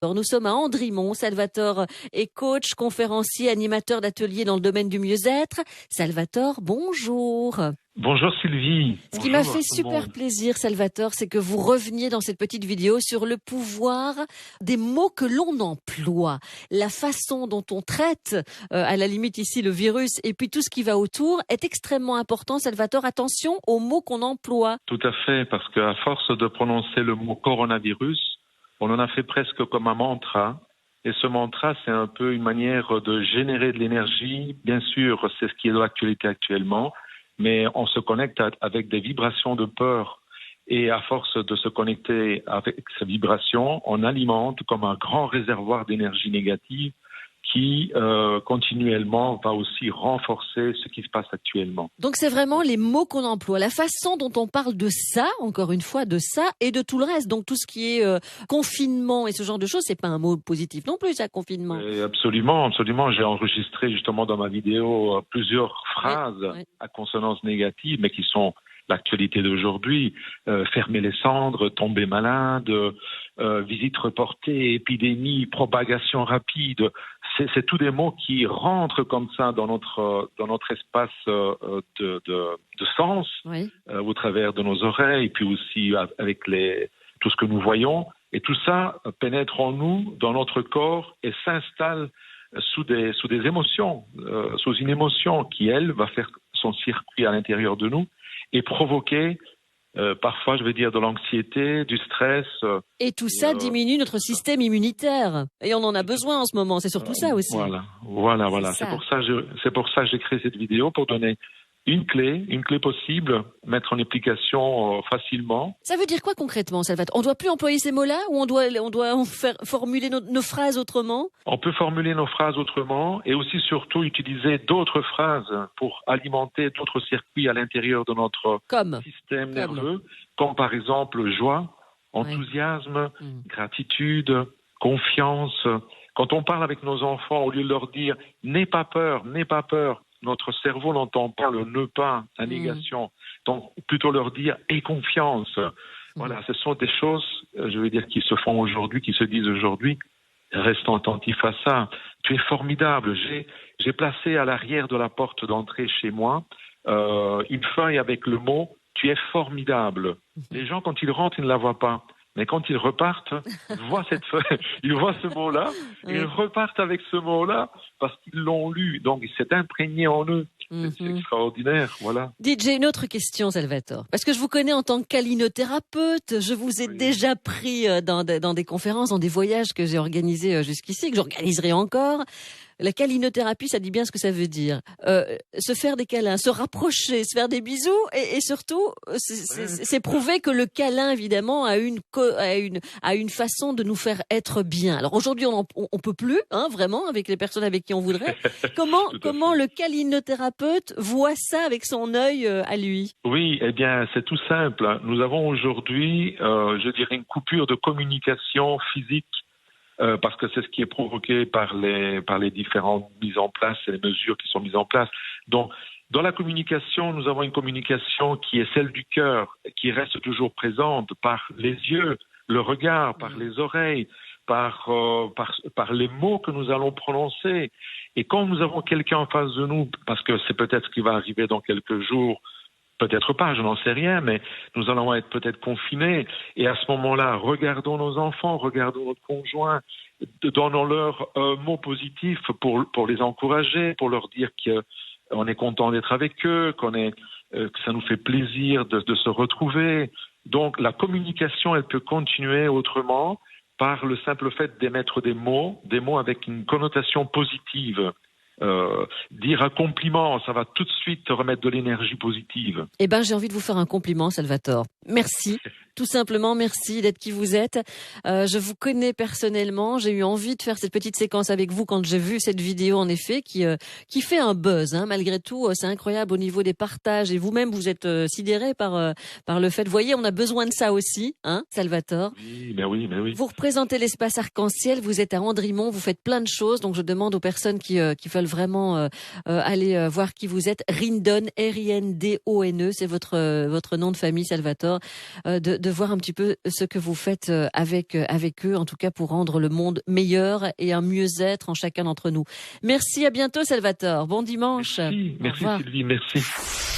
Alors, nous sommes à Andrimont. Salvatore est coach, conférencier, animateur d'ateliers dans le domaine du mieux-être. Salvatore, bonjour. Bonjour Sylvie. Ce qui m'a fait super plaisir, Salvatore, c'est que vous reveniez dans cette petite vidéo sur le pouvoir des mots que l'on emploie, la façon dont on traite, à la limite ici le virus, et puis tout ce qui va autour est extrêmement important. Salvatore, attention aux mots qu'on emploie. Tout à fait, parce qu'à force de prononcer le mot coronavirus, on en a fait presque comme un mantra. Et ce mantra, c'est un peu une manière de générer de l'énergie. Bien sûr, c'est ce qui est de l'actualité actuellement, mais on se connecte avec des vibrations de peur. Et à force de se connecter avec ces vibrations, on alimente comme un grand réservoir d'énergie négative qui continuellement va aussi renforcer ce qui se passe actuellement. Donc c'est vraiment les mots qu'on emploie, la façon dont on parle de ça, encore une fois, de ça et de tout le reste. Donc tout ce qui est confinement et ce genre de choses, c'est pas un mot positif non plus, ça, confinement. Absolument, absolument. J'ai enregistré justement dans ma vidéo plusieurs phrases à consonance négative, mais qui sont l'actualité d'aujourd'hui. Fermer les cendres, tomber malade, visite reportée, épidémie, propagation rapide. C'est tous des mots qui rentrent comme ça dans notre espace de sens, au travers de nos oreilles, puis aussi avec tout ce que nous voyons. Et tout ça pénètre en nous, dans notre corps, et s'installe sous des émotions, sous une émotion qui, elle, va faire son circuit à l'intérieur de nous et provoquer parfois, je vais dire, de l'anxiété, du stress. Et tout ça diminue notre système immunitaire. Et on en a besoin en ce moment, c'est surtout ça aussi. Voilà. C'est pour ça que j'ai créé cette vidéo, pour donner une clé possible, mettre en application facilement. Ça veut dire quoi concrètement, Salvatore? On doit plus employer ces mots-là ou on doit formuler nos phrases autrement? On peut formuler nos phrases autrement et aussi surtout utiliser d'autres phrases pour alimenter d'autres circuits à l'intérieur de notre système nerveux, comme par exemple joie, enthousiasme, gratitude, confiance. Quand on parle avec nos enfants, au lieu de leur dire « n'aie pas peur », notre cerveau n'entend pas le ne pas, la négation. Donc, plutôt leur dire « aie confiance ». Voilà, ce sont des choses, je veux dire, qui se font aujourd'hui, qui se disent aujourd'hui. Restons attentifs à ça. Tu es formidable. J'ai placé à l'arrière de la porte d'entrée chez moi une feuille avec le mot « tu es formidable ». Les gens, quand ils rentrent, ils ne la voient pas. Mais quand ils repartent, ils voient cette feuille, ils voient ce mot-là, et ils repartent avec ce mot-là parce qu'ils l'ont lu. Donc, il s'est imprégné en eux. C'est extraordinaire, voilà. Dites, j'ai une autre question, Salvatore. Parce que je vous connais en tant que câlinothérapeute. Je vous ai déjà pris dans des conférences, dans des voyages que j'ai organisés jusqu'ici, que j'organiserai encore. La câlinothérapie, ça dit bien ce que ça veut dire. Se faire des câlins, se rapprocher, se faire des bisous, et surtout, c'est prouvé que le câlin, évidemment, a une façon de nous faire être bien. Alors aujourd'hui, on peut plus, vraiment, avec les personnes avec qui on voudrait. Comment le câlinothérapeute voit ça avec son œil à lui? Oui, eh bien, c'est tout simple. Nous avons aujourd'hui, je dirais, une coupure de communication physique. Parce que c'est ce qui est provoqué par les différentes mises en place et les mesures qui sont mises en place. Donc, dans la communication, nous avons une communication qui est celle du cœur, qui reste toujours présente par les yeux, le regard, par les oreilles, par les mots que nous allons prononcer. Et quand nous avons quelqu'un en face de nous, parce que c'est peut-être ce qui va arriver dans quelques jours, peut-être pas, je n'en sais rien, mais nous allons être peut-être confinés. Et à ce moment-là, regardons nos enfants, regardons notre conjoint, donnons-leur un mot positif pour les encourager, pour leur dire qu'on est content d'être avec eux, que ça nous fait plaisir de se retrouver. Donc la communication, elle peut continuer autrement par le simple fait d'émettre des mots avec une connotation positive. Dire un compliment, ça va tout de suite te remettre de l'énergie positive. Eh ben, j'ai envie de vous faire un compliment, Salvatore. Merci. Tout simplement, merci d'être qui vous êtes. Je vous connais personnellement. J'ai eu envie de faire cette petite séquence avec vous quand j'ai vu cette vidéo, en effet, qui fait un buzz. Malgré tout, c'est incroyable au niveau des partages. Et vous-même, vous êtes sidéré par le fait. Vous voyez, on a besoin de ça aussi, Salvatore. Oui. Vous représentez l'espace arc-en-ciel. Vous êtes à Andrimont. Vous faites plein de choses. Donc, je demande aux personnes qui veulent vraiment aller voir qui vous êtes. Rindone, Rindone, c'est votre nom de famille, Salvatore, de de voir un petit peu ce que vous faites avec eux, en tout cas pour rendre le monde meilleur et un mieux-être en chacun d'entre nous. Merci, à bientôt Salvatore. Bon dimanche. Merci Sylvie, merci.